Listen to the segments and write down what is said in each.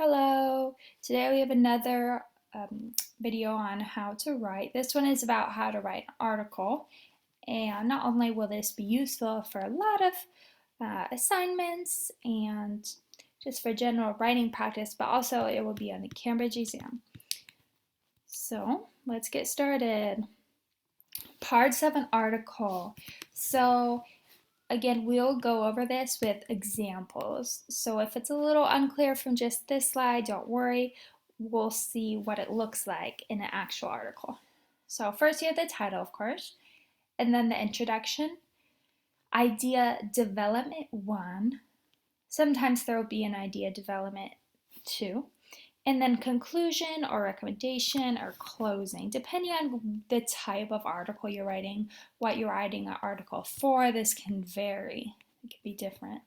Hello! Today we have another video on how to write. This one is about how to write an article, and not only will this be useful for a lot of assignments and just for general writing practice, but also it will be on the Cambridge exam. So let's get started. Parts of an article. So again, we'll go over this with examples. So if it's a little unclear from just this slide, don't worry. We'll see what it looks like in an actual article. So first you have the title, of course, and then the introduction, idea development 1. Sometimes there will be an idea development 2. And then conclusion or recommendation or closing, depending on the type of article you're writing, what you're writing an article for, this can vary. It can be different.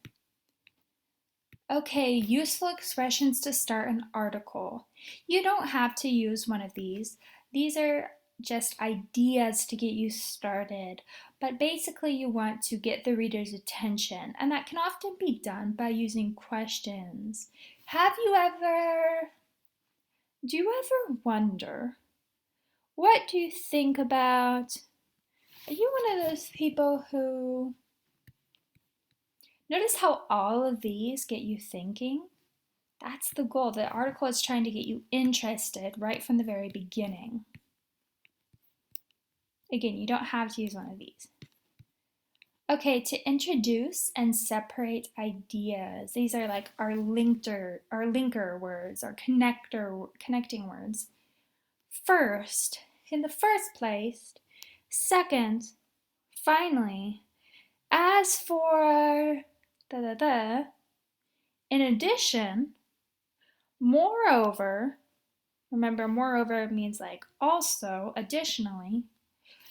Okay, useful expressions to start an article. You don't have to use one of these. These are just ideas to get you started, but basically you want to get the reader's attention, and that can often be done by using questions. Do you ever wonder, what do you think about? Are you one of those people who notice how all of these get you thinking? That's the goal. The article is trying to get you interested right from the very beginning. Again, you don't have to use one of these. Okay, to introduce and separate ideas. These are like our linker words, our connecting words. First, in the first place. Second, finally. As for in addition, moreover, remember moreover means like also, additionally,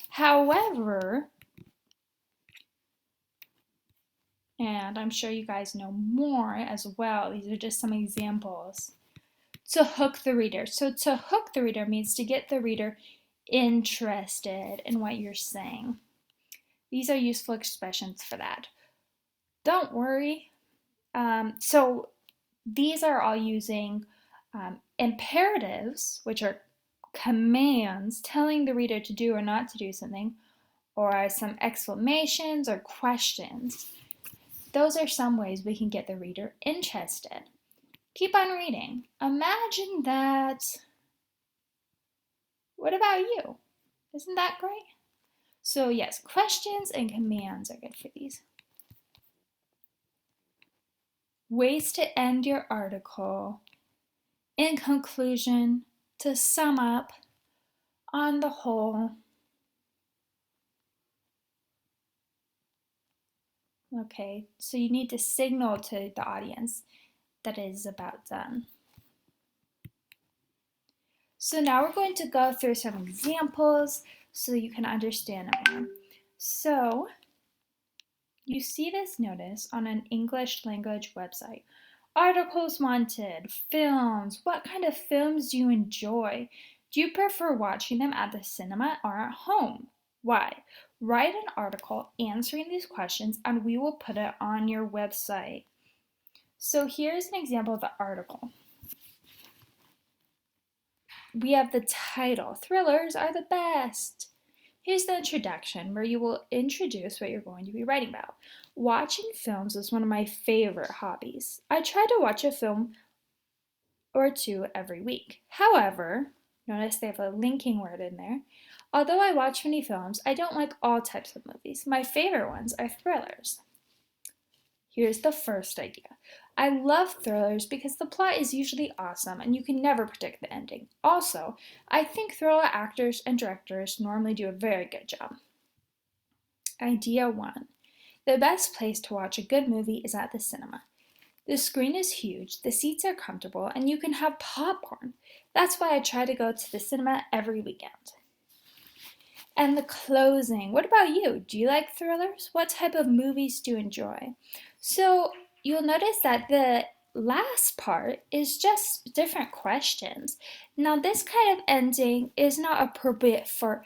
however, and I'm sure you guys know more as well. These are just some examples. To hook the reader. So to hook the reader means to get the reader interested in what you're saying. These are useful expressions for that. Don't worry. So these are all using imperatives, which are commands telling the reader to do or not to do something, or some exclamations or questions. Those are some ways we can get the reader interested. Keep on reading. Imagine that. What about you? Isn't that great? So yes, questions and commands are good for these. Ways to end your article. In conclusion, to sum up, on the whole. Okay, so you need to signal to the audience that it is about done. So now we're going to go through some examples so you can understand it more. So you see this notice on an English language website. Articles wanted, films. What kind of films do you enjoy? Do you prefer watching them at the cinema or at home? Why? Write an article answering these questions and we will put it on your website. So here's an example of the article. We have the title, Thrillers Are the Best. Here's the introduction, where you will introduce what you're going to be writing about. Watching films is one of my favorite hobbies. I try to watch a film or two every week. However, notice they have a linking word in there. Although I watch many films, I don't like all types of movies. My favorite ones are thrillers. Here's the first idea. I love thrillers because the plot is usually awesome and you can never predict the ending. Also, I think thriller actors and directors normally do a very good job. Idea 1. The best place to watch a good movie is at the cinema. The screen is huge, the seats are comfortable, and you can have popcorn. That's why I try to go to the cinema every weekend. And the closing. What about you? Do you like thrillers? What type of movies do you enjoy? So you'll notice that the last part is just different questions. Now this kind of ending is not appropriate for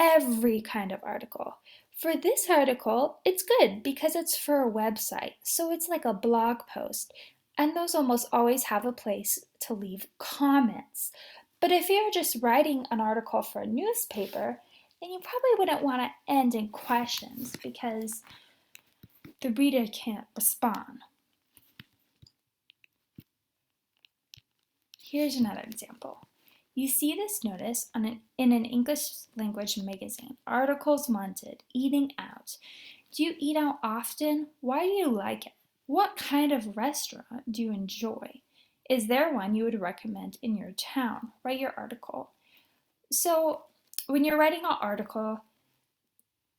every kind of article. For this article, it's good because it's for a website. So it's like a blog post. And those almost always have a place to leave comments. But if you're just writing an article for a newspaper, then you probably wouldn't want to end in questions because the reader can't respond. Here's another example. You see this notice in an English language magazine. Articles wanted, eating out. Do you eat out often? Why do you like it? What kind of restaurant do you enjoy? Is there one you would recommend in your town? Write your article. So when you're writing an article,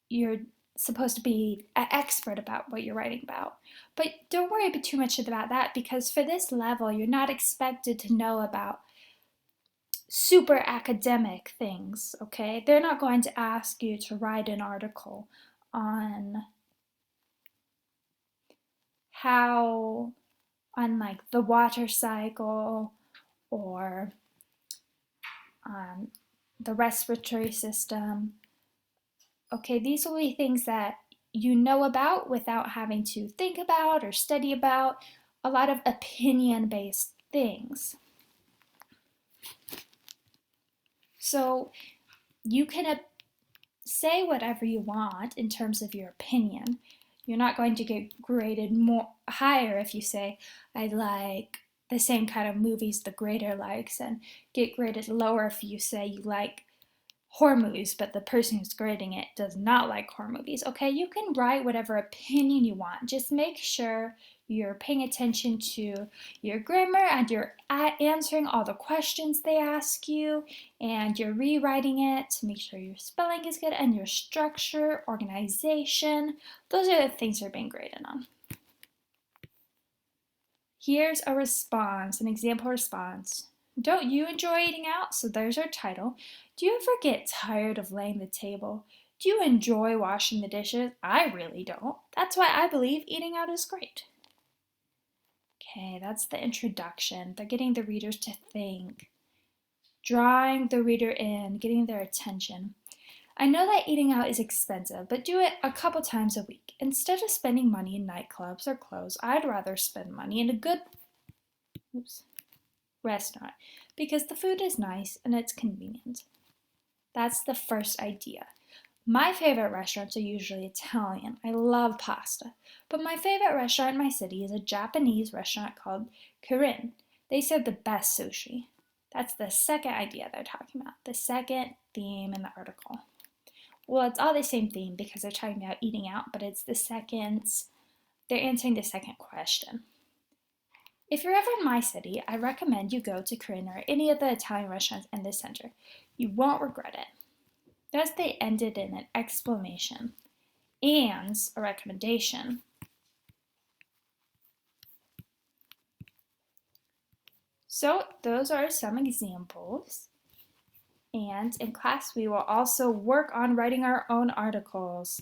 you're supposed to be an expert about what you're writing about. But don't worry too much about that because for this level, you're not expected to know about super academic things, okay? They're not going to ask you to write an article on how, on like the water cycle or on the respiratory system. Okay, these will be things that you know about without having to think about or study about, a lot of opinion-based things. So you can say whatever you want in terms of your opinion. You're not going to get graded more higher if you say, I like the same kind of movies the grader likes, and get graded lower if you say you like horror movies, but the person who's grading it does not like horror movies. Okay, you can write whatever opinion you want. Just make sure you're paying attention to your grammar and you're answering all the questions they ask you and you're rewriting it to make sure your spelling is good and your structure, organization. Those are the things you're being graded on. Here's a response, an example response. Don't you enjoy eating out? So there's our title. Do you ever get tired of laying the table? Do you enjoy washing the dishes? I really don't. That's why I believe eating out is great. Okay, that's the introduction. They're getting the readers to think, drawing the reader in, getting their attention. I know that eating out is expensive, but do it a couple times a week. Instead of spending money in nightclubs or clothes, I'd rather spend money in a good restaurant because the food is nice and it's convenient. That's the first idea. My favorite restaurants are usually Italian. I love pasta. But my favorite restaurant in my city is a Japanese restaurant called Kirin. They serve the best sushi. That's the second idea they're talking about, the second theme in the article. Well, it's all the same theme because they're talking about eating out, but it's they're answering the second question. If you're ever in my city, I recommend you go to Kirin or any of the Italian restaurants in the center. You won't regret it. Thus, they ended in an exclamation and a recommendation. So those are some examples. And in class, we will also work on writing our own articles.